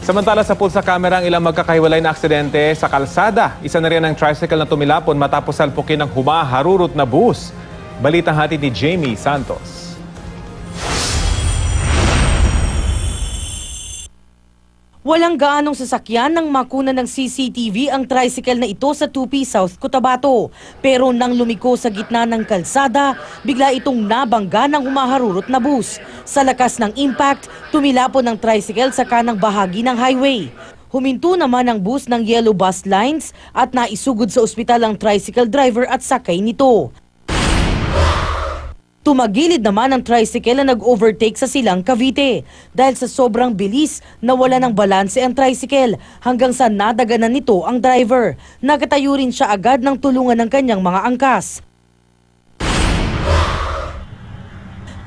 Samantala sa pulsa camera ang ilang magkakahiwalay na aksidente sa kalsada. Isa na rin ang tricycle na tumilapon matapos salpukin ng humaharurot na bus. Balitang hatid ni Jamie Santos. Walang gaanong sasakyan nang makuna ng CCTV ang tricycle na ito sa Tupi, South Cotabato. Pero nang lumiko sa gitna ng kalsada, bigla itong nabangga ng humaharurot na bus. Sa lakas ng impact, tumilapon ng tricycle sa kanang bahagi ng highway. Huminto naman ang bus ng Yellow Bus Lines at naisugod sa ospital ang tricycle driver at sakay nito. Tumagilid naman ang tricycle na nag-overtake sa Silang, Cavite. Dahil sa sobrang bilis, nawala ng balanse ang tricycle hanggang sa nadaganan nito ang driver. Nakatayo rin siya agad ng tulungan ng kanyang mga angkas.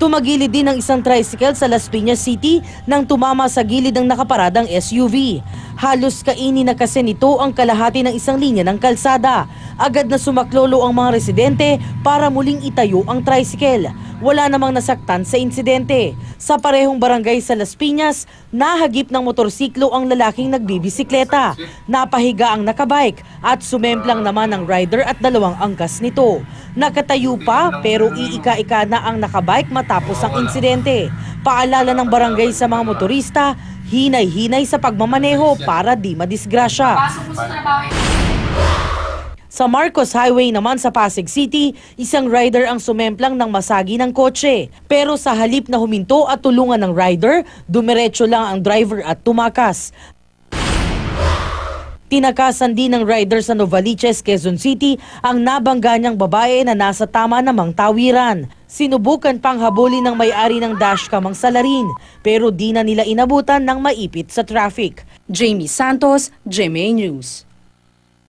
Tumagilid din ang isang tricycle sa Las Piñas City nang tumama sa gilid ng nakaparadang SUV. Halos kainin na kasi nito ang kalahati ng isang linya ng kalsada. Agad na sumaklolo ang mga residente para muling itayo ang tricycle. Wala namang nasaktan sa insidente. Sa parehong barangay sa Las Piñas, nahagip ng motorsiklo ang lalaking nagbibisikleta. Napahiga ang nakabike at sumemplang naman ang rider at dalawang angkas nito. Nakatayo pa pero iika-ika na ang nakabike matapos ang insidente. Paalala ng barangay sa mga motorista, hinay-hinay sa pagmamaneho para di madisgrasya. Sa Marcos Highway naman sa Pasig City, isang rider ang sumemplang ng masagi ng kotse. Pero sa halip na huminto at tulungan ng rider, dumiretso lang ang driver at tumakas. Tinakasan din ng rider sa Novaliches, Quezon City ang nabangga niyang babae na nasa tama namang tawiran. Sinubukan pang habulin ng may-ari ng dashcam ang salarin pero di na nila inabutan ng maipit sa traffic. Jamie Santos, GMA News.